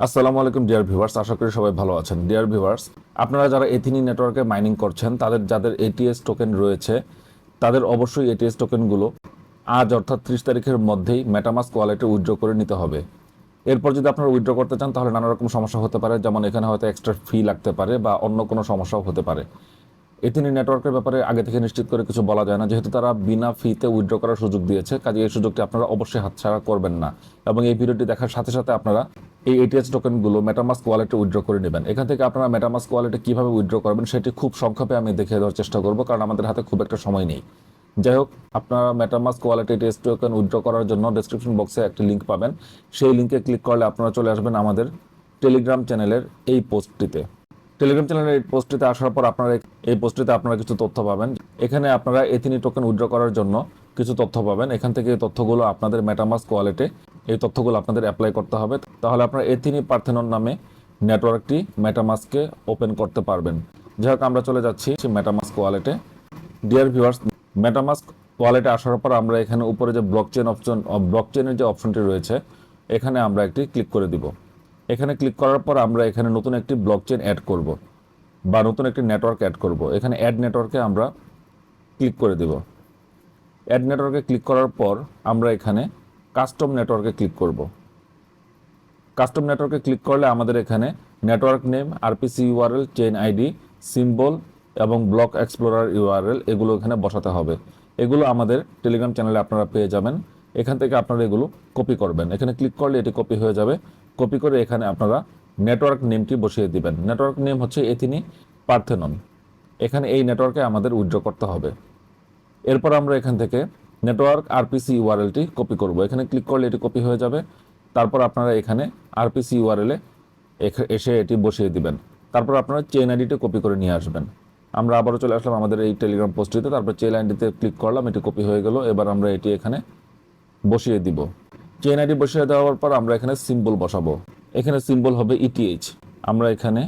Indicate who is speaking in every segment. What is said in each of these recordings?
Speaker 1: আসসালামু আলাইকুম dear viewers, আশা করি সবাই ভালো আছেন। ডিয়ার ভিউয়ার্স, আপনারা যারা এথিনি নেটওয়ার্কে মাইনিং করছেন, যাদের এটিএস টোকেন রয়েছে, তাদের অবশ্যই এটিএস টোকেনগুলো আজ অর্থাৎ 30 তারিখের মধ্যেই মেটামাস্ক ওয়ালেটে উইথড্র করে নিতে হবে। এরপর যদি আপনারা উইথড্র করতে চান তাহলে নানা রকম সমস্যা হতে পারে, যেমন এখানে হয়তো এক্সট্রা ফি লাগতে পারে বা অন্য কোনো সমস্যাও হতে পারে। এথিনি নেটওয়ার্কের ব্যাপারে আগে থেকে নিশ্চিত করে কিছু বলা যায় না, যেহেতু তারা বিনা ফিতে উইথড্র করার সুযোগ দিয়েছে, কাজে এই সুযোগটি আপনারা অবশ্যই হাতছাড়া করবেন না। এবং এই ভিডিওটি দেখার সাথে সাথে আপনারা এই এটিএস টোকেনগুলো মেটামাস্ক ওয়ালেটে উইথড্র করে নেবেন। এখান থেকে আপনারা মেটামাস্ক ওয়ালেটে কীভাবে উইথড্র করবেন সেটি খুব সংক্ষেপে আমি দেখিয়ে দেওয়ার চেষ্টা করব, কারণ আমাদের হাতে খুব একটা সময় নেই। যাই হোক, আপনারা মেটামাস্ক ওয়ালেটে এটিএস টোকেন উইথড্র করার জন্য ডেসক্রিপশন বক্সে একটি লিঙ্ক পাবেন। সেই লিঙ্কে ক্লিক করলে আপনারা চলে আসবেন আমাদের টেলিগ্রাম চ্যানেলের এই পোস্টটিতে। টেলিগ্রাম চ্যানেলের এই পোস্টটিতে আসার পর আপনারা কিছু তথ্য পাবেন। এখানে আপনারা এথিনি টোকেন উইথড্র করার জন্য কিছু তথ্য পাবেন। এখান থেকে এই তথ্যগুলো আপনাদের মেটামাস্ক ওয়ালেটে আপনাদের অ্যাপ্লাই করতে হবে। তাহলে আপনারা এথিনি পার্থেনন নামে নেটওয়ার্কটি মেটামাস্কে ওপেন করতে পারবেন। যাই হোক, আমরা চলে যাচ্ছি মেটামাস্ক ওয়ালেটে। ডিয়ার ভিউয়ার্স, মেটামাস্ক ওয়ালেটে আসার পর আমরা এখানে উপরে যে ব্লকচেনের যে অপশনটি রয়েছে, এখানে আমরা একটি ক্লিক করে দিব। এখানে ক্লিক করার পর আমরা এখানে নতুন একটি ব্লকচেন অ্যাড করব বা নতুন একটি নেটওয়ার্ক অ্যাড করব। এখানে অ্যাড নেটওয়ার্কে আমরা ক্লিক করে দেব। অ্যাড নেটওয়ার্কে ক্লিক করার পর আমরা এখানে কাস্টম নেটওয়ার্কে ক্লিক করব। কাস্টম নেটওয়ার্কে ক্লিক করলে আমাদের এখানে network name, RPC URL, chain ID, symbol এবং ব্লক এক্সপ্লোরার ইউআরএল এগুলো এখানে বসাতে হবে। এগুলো আমাদের টেলিগ্রাম চ্যানেলে আপনারা পেয়ে যাবেন। এখান থেকে আপনারা এগুলো কপি করবেন। এখানে ক্লিক করলে এটি কপি হয়ে যাবে। কপি করে এখানে আপনারা নেটওয়ার্ক নেমটি বসিয়ে দিবেন। নেটওয়ার্ক নেম হচ্ছে এথিনি পার্থেনন। এখানে এই নেটওয়ার্কে আমাদের উইথড্র করতে হবে। এরপর আমরা এখান থেকে নেটওয়ার্ক আরপিসি ইউআরএলটি কপি করব। এখানে ক্লিক করলে এটি কপি হয়ে যাবে। তারপর আপনারা এখানে আরপিসি ইউআরএলে এসে এটি বসিয়ে দিবেন। তারপর আপনারা চেইন আইডিটি কপি করে নিয়ে আসবেন। আমরা আবারও চলে আসলাম আমাদের এই টেলিগ্রাম পোস্টটিতে। তারপর চেইন আইডিতে ক্লিক করলাম, এটি কপি হয়ে গেল। এবার আমরা এটি এখানে বসিয়ে দিব। চেইন আইডি বসিয়ে দেওয়ার পর আমরা এখানে সিম্বল বসাবো। এখানে সিম্বল হবে ইটিএইচ। আমরা এখানে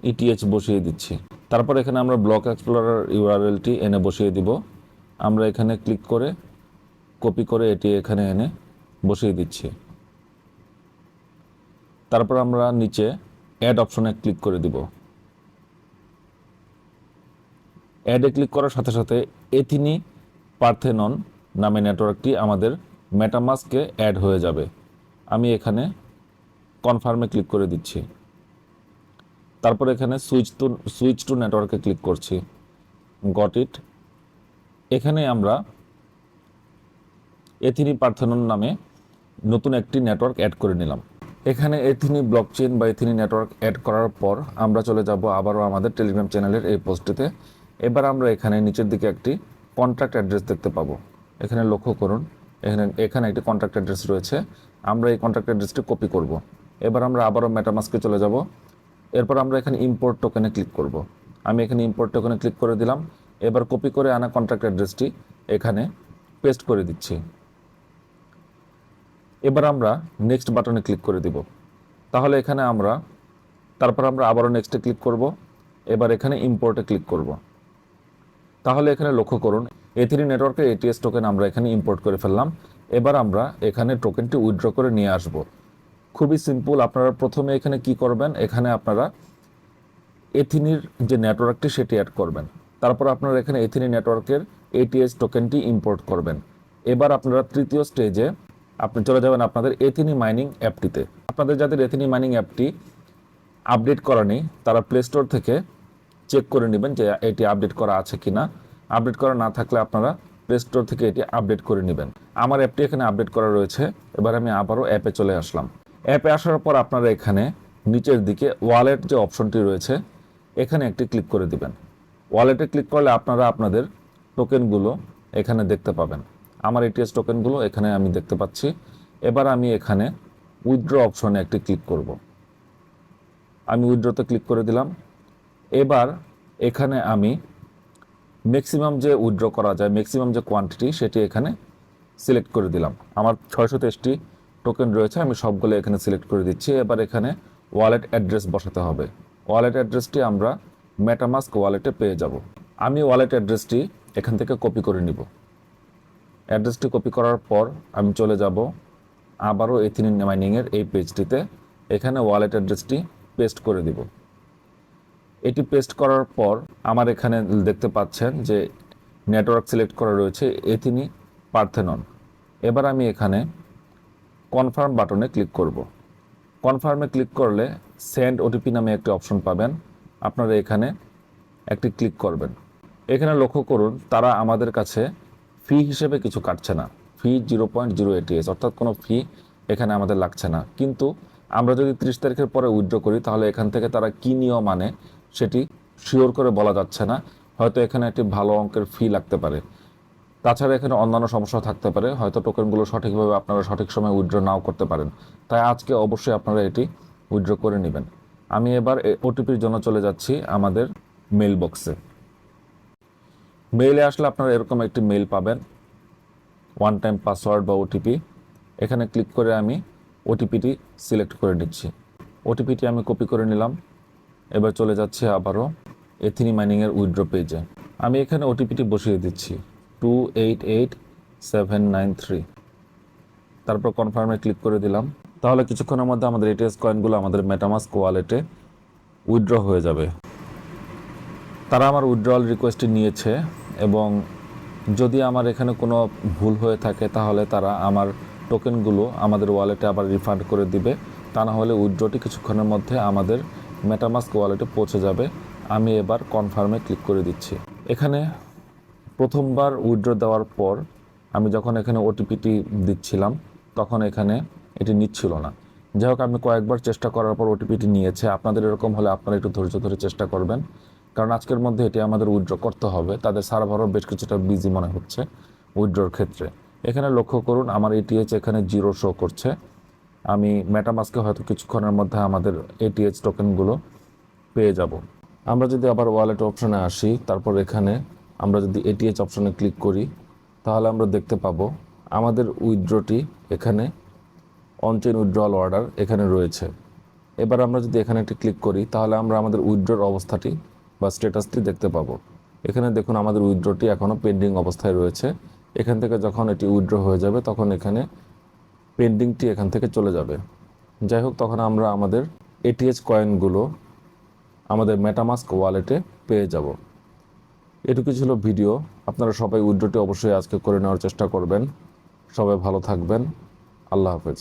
Speaker 1: ইটিএইচ বসিয়ে দিচ্ছি। তারপর এখানে আমরা ব্লক এক্সপ্লোরার ইউআরএলটি এনে বসিয়ে দিব। আমরা এখানে ক্লিক করে কপি করে এটি এখানে এনে বসিয়ে দিচ্ছি। তারপর আমরা নিচে অ্যাড অপশনে ক্লিক করে দিব। অ্যাডে ক্লিক করার সাথে সাথে এথিনি পার্থেনন নামে নেটওয়ার্কটি আমাদের মেটামাস্কে অ্যাড হয়ে যাবে। আমি এখানে কনফার্মে ক্লিক করে দিচ্ছি। তারপর এখানে সুইচ টু নেটওয়ার্কে ক্লিক করছি। Got it. এখানে আমরা এথিনি পার্থেনন নামে নতুন একটি নেটওয়ার্ক অ্যাড করে নিলাম। এখানে এথিনি ব্লকচেন বা এথিনি নেটওয়ার্ক অ্যাড করার পর আমরা চলে যাব আবারও আমাদের টেলিগ্রাম চ্যানেলের এই পোস্টটিতে। এবার আমরা এখানে নিচের দিকে একটি কন্ট্যাক্ট অ্যাড্রেস দেখতে পাবো। এখানে লক্ষ্য করুন, এখানে একটি কন্ট্যাক্ট অ্যাড্রেস রয়েছে। আমরা এই কন্ট্যাক্ট অ্যাড্রেসটি কপি করব। এবার আমরা আবারও মেটামাস্কে চলে যাব। এরপর আমরা এখানে ইম্পোর্ট টোকেনে ক্লিক করব। আমি এখানে ইম্পোর্ট টোকেনে ক্লিক করে দিলাম। এবার কপি করে আনা কন্ট্যাক্ট অ্যাড্রেসটি এখানে পেস্ট করে দিচ্ছি। এবার আমরা নেক্সট বাটনে ক্লিক করে দিব। তাহলে এখানে তারপর আমরা আবারও নেক্সটে ক্লিক করব। এবার এখানে ইম্পোর্টে ক্লিক করব। তাহলে এখানে লক্ষ্য করুন, এথিনি নেটওয়ার্কের এটিএস টোকেন আমরা এখানে ইম্পোর্ট করে ফেললাম। এবার আমরা এখানে টোকেনটি উইথড্র করে নিয়ে আসব। খুবই সিম্পল। আপনারা প্রথমে এখানে কি করবেন, এখানে আপনারা এথিনির যে নেটওয়ার্কটি সেটি অ্যাড করবেন। তারপর আপনারা এখানে এথিনি নেটওয়ার্কের এটিএস টোকেনটি ইম্পোর্ট করবেন। এবার আপনারা তৃতীয় স্টেজে আপনি চলে যাবেন আপনাদের এথিনি মাইনিং অ্যাপটিতে। আপনাদের যাদের এথিনি মাইনিং অ্যাপটি আপডেট করা নেই, তারা প্লে স্টোর থেকে চেক করে নেবেন যে এটি আপডেট করা আছে কি না। আপডেট করা না থাকলে আপনারা প্লে স্টোর থেকে এটি আপডেট করে নেবেন। আমার অ্যাপটি এখানে আপডেট করা রয়েছে। এবার আমি আবারও অ্যাপে চলে আসলাম। অ্যাপে আসার পর আপনারা এখানে নিচের দিকে ওয়ালেট যে অপশনটি রয়েছে, এখানে একটি ক্লিক করে দিবেন। ওয়ালেটে ক্লিক করলে আপনারা আপনাদের টোকেনগুলো এখানে দেখতে পাবেন। আমার এটিএস টোকেনগুলো এখানে আমি দেখতে পাচ্ছি। এবার আমি এখানে উইথড্র অপশনে একটি ক্লিক করব। আমি উইথড্রতে ক্লিক করে দিলাম। এবার এখানে আমি ম্যাক্সিমাম যে উইথড্র করা যায়, ম্যাক্সিমাম যে কোয়ান্টিটি সেটি এখানে সিলেক্ট করে দিলাম। আমার 623টি টোকেন রয়েছে, আমি সবগুলো এখানে সিলেক্ট করে দিচ্ছি। এবার এখানে ওয়ালেট অ্যাড্রেস বসাতে হবে। ওয়ালেট অ্যাড্রেসটি আমরা মেটামাস্ক ওয়ালেটে পেয়ে যাব। আমি ওয়ালেট অ্যাড্রেসটি এখান থেকে কপি করে নিব। অ্যাড্রেসটি কপি করার পর আমি চলে যাব আবারও এথিনি মাইনিংয়ের এই পেজটিতে। এখানে ওয়ালেট অ্যাড্রেসটি পেস্ট করে দিব। এটি পেস্ট করার পর আমার এখানে দেখতে পাচ্ছেন যে নেটওয়ার্ক সিলেক্ট করা রয়েছে এথিনি পারথেনন। এবার আমি এখানে কনফার্ম বাটনে ক্লিক করব। কনফার্মে ক্লিক করলে সেন্ড ওটিপি নামে একটি অপশন পাবেন, আপনারা এখানে একটি ক্লিক করবেন। এখানে লক্ষ্য করুন তারা আমাদের কাছে ফি হিসেবে কিছু কাটছে না, ফি 0.0 ATS, অর্থাৎ কোনো ফি এখানে আমাদের লাগছে না। কিন্তু আমরা যদি 30 তারিখের পরে উইথড্র করি তাহলে এখান থেকে তারা কী নিয়ম মানে সেটি শিওর করে বলা যাচ্ছে না, হয়তো এখানে একটি ভালো অঙ্কের ফি লাগতে পারে। তাছাড়া এখানে অন্যান্য সমস্যা থাকতে পারে, হয়তো টোকেনগুলো সঠিকভাবে আপনারা সঠিক সময় উইথড্র নাও করতে পারেন। তাই আজকে অবশ্যই আপনারা এটি উইথড্র করে নেবেন। আমি এবার ওটিপির জন্য চলে যাচ্ছি আমাদের মেইল বক্সে। মেইলে আসলে আপনারা এরকম একটি মেইল পাবেন, ওয়ান টাইম পাসওয়ার্ড বা ওটিপি। এখানে ক্লিক করে আমি ওটিপিটি সিলেক্ট করে নিচ্ছি। ওটিপিটি আমি কপি করে নিলাম। এবার চলে যাচ্ছি আবারও এথিনি মাইনিংয়ের উইথড্র পেজে। আমি এখানে ওটিপিটি বসিয়ে দিচ্ছি 288793। তারপর কনফার্মে ক্লিক করে দিলাম। তাহলে কিছুক্ষণের মধ্যে আমাদের এটিএস কয়েনগুলো আমাদের মেটামাস্ক ওয়ালেটে উইথড্র হয়ে যাবে। তারা আমার উইথড্রয়াল রিকোয়েস্টটি নিয়েছে এবং যদি আমার এখানে কোনো ভুল হয়ে থাকে তাহলে তারা আমার টোকেনগুলো আমাদের ওয়ালেটে আবার রিফান্ড করে দিবে। তা না হলে উইথড্রটি কিছুক্ষণের মধ্যে আমাদের মেটামাস্ক ওয়ালেটে পৌঁছে যাবে। আমি এবার কনফার্মে ক্লিক করে দিচ্ছি। এখানে প্রথমবার উইথড্র দেওয়ার পর আমি যখন এখানে ওটিপিটি দিচ্ছিলাম তখন এখানে এটি নিচ্ছিল না। যাই হোক, আমি কয়েকবার চেষ্টা করার পর ওটিপিটি নিয়েছে। আপনাদের এরকম হলে আপনারা একটু ধৈর্য ধরে চেষ্টা করবেন, কারণ আজকের মধ্যে এটি আমাদের উইথড্র করতে হবে। তাদের সার্ভারও বেশ কিছুটা বিজি মনে হচ্ছে উইথড্রর ক্ষেত্রে। এখানে লক্ষ্য করুন আমার এটিএইচ এখানে 0 শো করছে। আমি মেটামাস্কে হয়তো কিছুক্ষণের মধ্যে আমাদের এটিএইচ টোকেনগুলো পেয়ে যাব। আমরা যদি আবার ওয়ালেট অপশনে আসি, তারপর এখানে আমরা যদি এটিএইচ অপশনে ক্লিক করি তাহলে আমরা দেখতে পাবো আমাদের উইথড্রটি এখানে অনচেইন উইথড্রয়াল অর্ডার এখানে রয়েছে। এবার আমরা যদি এখানে একটি ক্লিক করি তাহলে আমরা আমাদের উইথড্রর অবস্থাটি বা স্ট্যাটাসটি দেখতে পাবো। এখানে দেখুন আমাদের উইথড্রটি এখনও পেন্ডিং অবস্থায় রয়েছে। এখান থেকে যখন এটি উইথড্র হয়ে যাবে তখন এখানে পেন্ডিংটি এখান থেকে চলে যাবে। যাই হোক, তখন আমরা আমাদের এটিএইচ কয়েনগুলো আমাদের মেটামাস্ক ওয়ালেটে পেয়ে যাব। এটুকু ছিল ভিডিও। আপনারা সবাই উইথড্রটি অবশ্যই আজকে করে নেওয়ার চেষ্টা করবেন। সবাই ভালো থাকবেন। আল্লাহ হাফেজ।